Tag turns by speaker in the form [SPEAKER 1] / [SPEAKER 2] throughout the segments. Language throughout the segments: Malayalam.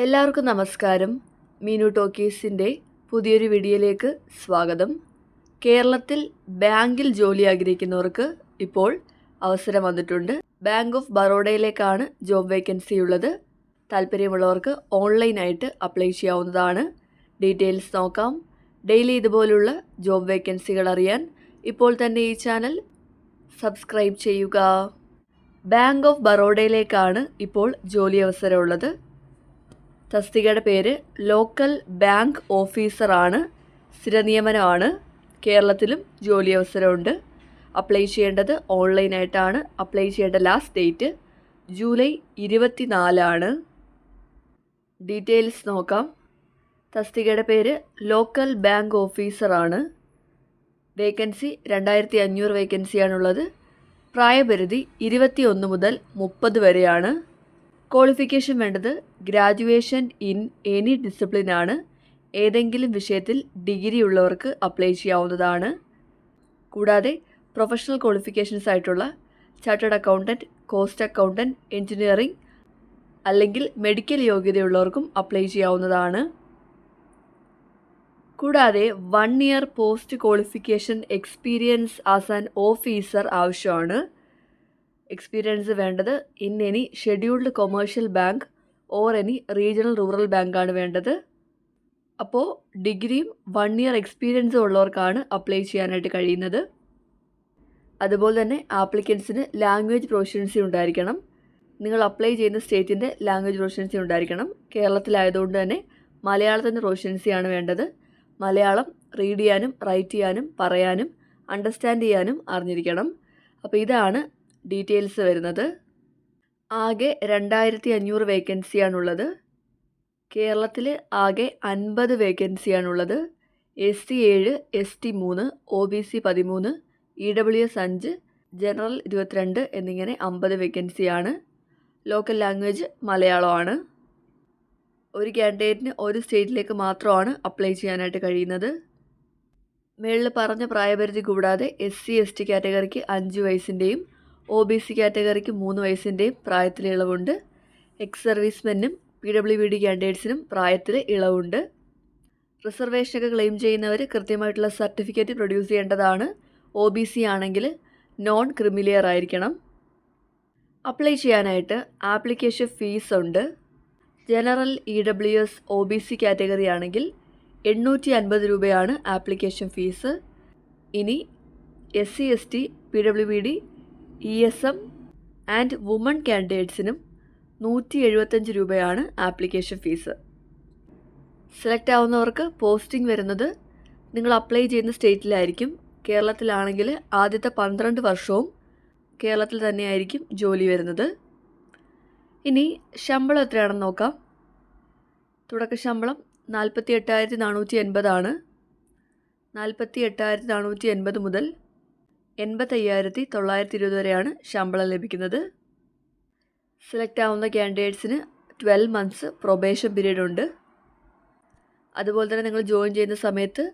[SPEAKER 1] എല്ലാവർക്കും നമസ്കാരം. മീനു ടോക്കീസിൻ്റെ പുതിയൊരു വീഡിയോയിലേക്ക് സ്വാഗതം. കേരളത്തിൽ ബാങ്കിൽ ജോലി ആഗ്രഹിക്കുന്നവർക്ക് ഇപ്പോൾ അവസരം വന്നിട്ടുണ്ട്. ബാങ്ക് ഓഫ് ബറോഡയിലേക്കാണ് ജോബ് വേക്കൻസി ഉള്ളത്. താല്പര്യമുള്ളവർക്ക് ഓൺലൈനായിട്ട് അപ്ലൈ ചെയ്യാവുന്നതാണ്. ഡീറ്റെയിൽസ് നോക്കാം. ഡെയിലി ഇതുപോലുള്ള ജോബ് വേക്കൻസികൾ അറിയാൻ ഇപ്പോൾ തന്നെ ഈ ചാനൽ സബ്സ്ക്രൈബ് ചെയ്യുക. ബാങ്ക് ഓഫ് ബറോഡയിലേക്കാണ് ഇപ്പോൾ ജോലി അവസരമുള്ളത്. തസ്തികയുടെ പേര് ലോക്കൽ ബാങ്ക് ഓഫീസറാണ്. സ്ഥിരനിയമനമാണ്. കേരളത്തിലും ജോലി അവസരമുണ്ട്. അപ്ലൈ ചെയ്യേണ്ടത് ഓൺലൈനായിട്ടാണ്. അപ്ലൈ ചെയ്യേണ്ട ലാസ്റ്റ് ഡേറ്റ് ജൂലൈ 24 ഡീറ്റെയിൽസ് നോക്കാം. തസ്തികയുടെ പേര് ലോക്കൽ ബാങ്ക് ഓഫീസറാണ്. വേക്കൻസി 2500 വേക്കൻസിയാണുള്ളത്. പ്രായപരിധി 21 മുതൽ 30 വരെയാണ്. ക്വാളിഫിക്കേഷൻ വേണ്ടത് ഗ്രാജുവേഷൻ ഇൻ എനി ഡിസിപ്ലിനാണ്. ഏതെങ്കിലും വിഷയത്തിൽ ഡിഗ്രി ഉള്ളവർക്ക് അപ്ലൈ ചെയ്യാവുന്നതാണ്. കൂടാതെ പ്രൊഫഷണൽ ക്വാളിഫിക്കേഷൻസ് ആയിട്ടുള്ള chartered accountant, cost accountant, engineering അല്ലെങ്കിൽ മെഡിക്കൽ യോഗ്യതയുള്ളവർക്കും അപ്ലൈ ചെയ്യാവുന്നതാണ്. കൂടാതെ 1 year post qualification experience as an officer ആവശ്യമാണ്. എക്സ്പീരിയൻസ് വേണ്ടത് in any scheduled commercial bank or any regional rural ബാങ്കാണ് വേണ്ടത്. അപ്പോൾ ഡിഗ്രിയും 1 ഇയർ എക്സ്പീരിയൻസും ഉള്ളവർക്കാണ് അപ്ലൈ ചെയ്യാനായിട്ട് കഴിയുന്നത്. അതുപോലെ തന്നെ ആപ്ലിക്കൻസിന് ലാംഗ്വേജ് പ്രൊഫഷ്യൻസി ഉണ്ടായിരിക്കണം. നിങ്ങൾ അപ്ലൈ ചെയ്യുന്ന സ്റ്റേറ്റിൻ്റെ ലാംഗ്വേജ് പ്രൊഫഷ്യൻസി ഉണ്ടായിരിക്കണം. കേരളത്തിലായതുകൊണ്ട് തന്നെ മലയാളത്തിൻ്റെ പ്രൊഫഷ്യൻസിയാണ് വേണ്ടത്. മലയാളം റീഡ് ചെയ്യാനും റൈറ്റ് ചെയ്യാനും പറയാനും അണ്ടർസ്റ്റാൻഡ് ചെയ്യാനും അറിഞ്ഞിരിക്കണം. അപ്പോൾ ഇതാണ് ഡീറ്റെയിൽസ് വരുന്നത്. ആകെ 2500 വേക്കൻസിയാണുള്ളത്. കേരളത്തിൽ ആകെ 50 വേക്കൻസിയാണുള്ളത്. SC 7, ST 3, OBC 13, EWS 5, general 22 എന്നിങ്ങനെ 50 വേക്കൻസിയാണ്. ലോക്കൽ ലാംഗ്വേജ് മലയാളമാണ്. ഒരു കാൻഡിഡേറ്റിന് ഒരു സ്റ്റേറ്റിലേക്ക് മാത്രമാണ് അപ്ലൈ ചെയ്യാനായിട്ട് കഴിയുന്നത്. മേളിൽ പറഞ്ഞ പ്രായപരിധി കൂടാതെ SC ST കാറ്റഗറിക്ക് 5 വയസ്സിൻ്റെയും OBC കാറ്റഗറിക്ക് 3 വയസ്സിൻ്റെയും പ്രായത്തിൽ ഇളവുണ്ട്. എക്സ് സർവീസ്മെനും PWD കാൻഡിഡേറ്റ്സിനും പ്രായത്തിൽ ഇളവുണ്ട്. റിസർവേഷനൊക്കെ ക്ലെയിം ചെയ്യുന്നവർ കൃത്യമായിട്ടുള്ള സർട്ടിഫിക്കറ്റ് പ്രൊഡ്യൂസ് ചെയ്യേണ്ടതാണ്. OBC ആണെങ്കിൽ നോൺ ക്രിമിലിയർ ആയിരിക്കണം. അപ്ലൈ ചെയ്യാനായിട്ട് ആപ്ലിക്കേഷൻ ഫീസ് ഉണ്ട്. ജനറൽ EWS OBC കാറ്റഗറി ആണെങ്കിൽ 850 രൂപയാണ് ആപ്ലിക്കേഷൻ ഫീസ്. ഇനി SC ST PWD ESM and woman കാൻഡിഡേറ്റ്സിനും 175 രൂപയാണ് ആപ്ലിക്കേഷൻ ഫീസ്. സെലക്ട് ആവുന്നവർക്ക് പോസ്റ്റിംഗ് വരുന്നത് നിങ്ങൾ അപ്ലൈ ചെയ്യുന്ന സ്റ്റേറ്റിലായിരിക്കും. കേരളത്തിലാണെങ്കിൽ ആദ്യത്തെ 12 വർഷവും കേരളത്തിൽ തന്നെയായിരിക്കും ജോലി വരുന്നത്. ഇനി ശമ്പളം എത്രയാണെന്ന് നോക്കാം. തുടക്ക ശമ്പളം 48,480 ആണ്. 48,480 മുതൽ 85,920 വരെയാണ് ശമ്പളം ലഭിക്കുന്നത്. സെലക്ട് ആവുന്ന കാൻഡിഡേറ്റ്സിന് 12 മന്ത്സ് പ്രൊബേഷൻ പീരീഡ് ഉണ്ട്. അതുപോലെ തന്നെ നിങ്ങൾ ജോയിൻ ചെയ്യുന്ന സമയത്ത്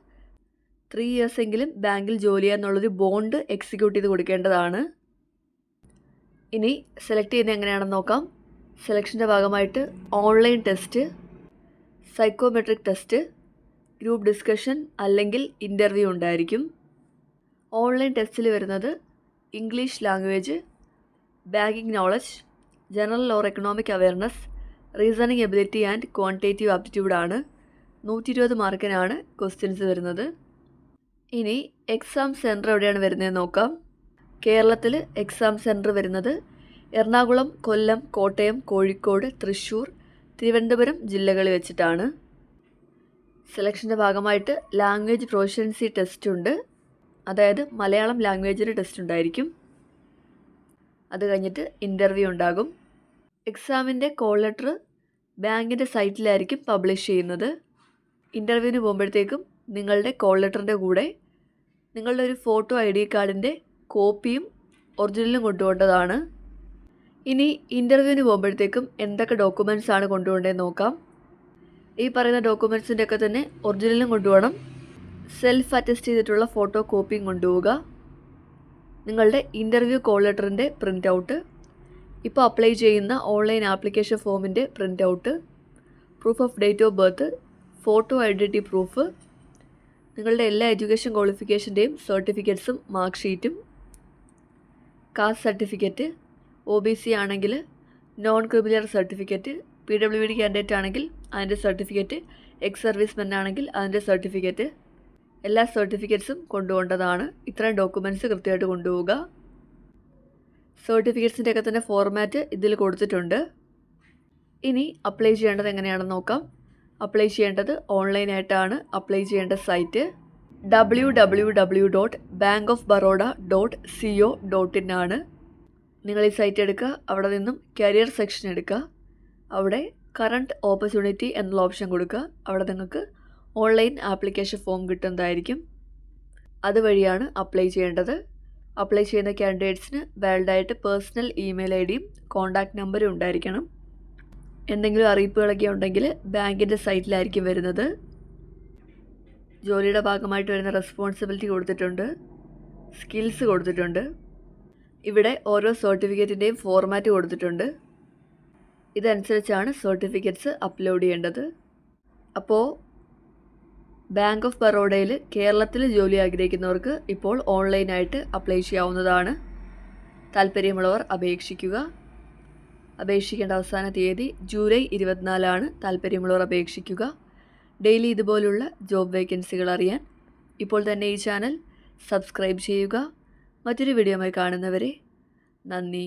[SPEAKER 1] 3 ഇയേഴ്സ് എങ്കിലും ബാങ്കിൽ ജോലി ചെയ്യാന്നുള്ളൊരു ബോണ്ട് എക്സിക്യൂട്ട് ചെയ്ത് കൊടുക്കേണ്ടതാണ്. ഇനി സെലക്ട് ചെയ്യുന്നത് എങ്ങനെയാണെന്ന് നോക്കാം. സെലക്ഷൻ്റെ ഭാഗമായിട്ട് online test, psychometric test, group discussion അല്ലെങ്കിൽ ഇൻ്റർവ്യൂ ഉണ്ടായിരിക്കും. ഓൺലൈൻ ടെസ്റ്റിൽ വരുന്നത് English language, banking knowledge, general or economic awareness, reasoning ability and quantitative ആപ്റ്റിറ്റ്യൂഡാണ്. 120 മാർക്കിനാണ് ക്വസ്റ്റ്യൻസ് വരുന്നത്. ഇനി എക്സാം സെൻറ്റർ എവിടെയാണ് വരുന്നതെന്ന് നോക്കാം. കേരളത്തിൽ എക്സാം സെൻറ്റർ വരുന്നത് എറണാകുളം, കൊല്ലം, കോട്ടയം, കോഴിക്കോട്, തൃശ്ശൂർ, തിരുവനന്തപുരം ജില്ലകളിൽ വെച്ചിട്ടാണ്. സെലക്ഷൻ്റെ ഭാഗമായിട്ട് ലാംഗ്വേജ് പ്രൊഫഷ്യൻസി ടെസ്റ്റ് ഉണ്ട്. അതായത് മലയാളം ലാംഗ്വേജിന് ടെസ്റ്റ് ഉണ്ടായിരിക്കും. അത് കഴിഞ്ഞിട്ട് ഇൻ്റർവ്യൂ ഉണ്ടാകും. എക്സാമിൻ്റെ കോൾ ലെറ്റർ ബാങ്കിൻ്റെ സൈറ്റിലായിരിക്കും പബ്ലിഷ് ചെയ്യുന്നത്. ഇൻ്റർവ്യൂവിന് പോകുമ്പോഴത്തേക്കും നിങ്ങളുടെ കോൾ ലെറ്ററിൻ്റെ കൂടെ നിങ്ങളുടെ ഒരു ഫോട്ടോ ID കാർഡിൻ്റെ കോപ്പിയും ഒറിജിനലും കൊണ്ടുപോകേണ്ടതാണ്. ഇനി ഇൻ്റർവ്യൂവിന് പോകുമ്പോഴത്തേക്കും എന്തൊക്കെ ഡോക്യുമെൻറ്റ്സ് ആണ് കൊണ്ടുപോകേണ്ടതെന്ന് നോക്കാം. ഈ പറയുന്ന ഡോക്യുമെൻറ്റ്സിൻ്റെ ഒക്കെ തന്നെ ഒറിജിനലും കൊണ്ടുപോകണം. സെൽഫ് അറ്റസ്റ്റ് ചെയ്തിട്ടുള്ള ഫോട്ടോ കോപ്പിയും കൊണ്ടുപോവുക. നിങ്ങളുടെ ഇൻ്റർവ്യൂ കോൾ ലെറ്ററിൻ്റെ പ്രിൻ്റ് ഔട്ട്, ഇപ്പോൾ അപ്ലൈ ചെയ്യുന്ന ഓൺലൈൻ ആപ്ലിക്കേഷൻ ഫോമിൻ്റെ print out, proof of date of birth, photo identity proof, നിങ്ങളുടെ എല്ലാ എഡ്യൂക്കേഷൻ ക്വാളിഫിക്കേഷൻ്റെയും സർട്ടിഫിക്കറ്റ്സും മാർക്ക് ഷീറ്റും, കാസ്റ്റ് സർട്ടിഫിക്കറ്റ്, OBC ആണെങ്കിൽ non criminal certificate, PWD candidate ആണെങ്കിൽ അതിൻ്റെ സർട്ടിഫിക്കറ്റ്, എക്സ് സർവീസ്മെൻ ആണെങ്കിൽ അതിൻ്റെ സർട്ടിഫിക്കറ്റ്, എല്ലാ സർട്ടിഫിക്കറ്റ്സും കൊണ്ടുപോകേണ്ടതാണ്. ഇത്രയും ഡോക്യുമെൻറ്റ്സ് കൃത്യമായിട്ട് കൊണ്ടുപോവുക. സർട്ടിഫിക്കറ്റ്സിൻ്റെ ഒക്കെ തന്നെ ഫോർമാറ്റ് ഇതിൽ കൊടുത്തിട്ടുണ്ട്. ഇനി അപ്ലൈ ചെയ്യേണ്ടത് എങ്ങനെയാണെന്ന് നോക്കാം. അപ്ലൈ ചെയ്യേണ്ടത് ഓൺലൈനായിട്ടാണ്. അപ്ലൈ ചെയ്യേണ്ട സൈറ്റ് www.bankofbaroda.co.in ആണ്. നിങ്ങൾ ഈ സൈറ്റ് എടുക്കുക, അവിടെ നിന്നും കരിയർ സെക്ഷൻ എടുക്കുക, അവിടെ കറണ്ട് ഓപ്പർച്യൂണിറ്റി എന്നുള്ള ഓപ്ഷൻ കൊടുക്കുക. അവിടെ നിങ്ങൾക്ക് ഓൺലൈൻ ആപ്ലിക്കേഷൻ ഫോം കിട്ടുന്നതായിരിക്കും. അതുവഴിയാണ് അപ്ലൈ ചെയ്യേണ്ടത്. അപ്ലൈ ചെയ്യുന്ന കാൻഡിഡേറ്റ്സിന് വാലിഡായിട്ട് പേഴ്സണൽ ഇമെയിൽ ഐഡിയും കോൺടാക്റ്റ് നമ്പറും ഉണ്ടായിരിക്കണം. എന്തെങ്കിലും അറിയിപ്പുകളൊക്കെ ഉണ്ടെങ്കിൽ ബാങ്കിൻ്റെ സൈറ്റിലായിരിക്കും വരുന്നത്. ജോലിയുടെ ഭാഗമായിട്ട് വരുന്ന റെസ്പോൺസിബിലിറ്റി കൊടുത്തിട്ടുണ്ട്, സ്കിൽസ് കൊടുത്തിട്ടുണ്ട്. ഇവിടെ ഓരോ സർട്ടിഫിക്കറ്റിൻ്റെയും ഫോർമാറ്റ് കൊടുത്തിട്ടുണ്ട്. ഇതനുസരിച്ചാണ് സർട്ടിഫിക്കറ്റ്സ് അപ്ലോഡ് ചെയ്യേണ്ടത്. അപ്പോൾ ബാങ്ക് ഓഫ് ബറോഡയിൽ കേരളത്തിൽ ജോലി ആഗ്രഹിക്കുന്നവർക്ക് ഇപ്പോൾ ഓൺലൈനായിട്ട് അപ്ലൈ ചെയ്യാവുന്നതാണ്. താല്പര്യമുള്ളവർ അപേക്ഷിക്കുക. അപേക്ഷിക്കേണ്ട അവസാന തീയതി ജൂലൈ 24 താല്പര്യമുള്ളവർ അപേക്ഷിക്കുക. ഡെയിലി ഇതുപോലുള്ള ജോബ് വേക്കൻസികൾ അറിയാൻ ഇപ്പോൾ തന്നെ ഈ ചാനൽ സബ്സ്ക്രൈബ് ചെയ്യുക. മറ്റൊരു വീഡിയോയുമായി കാണുന്നവരെ നന്ദി.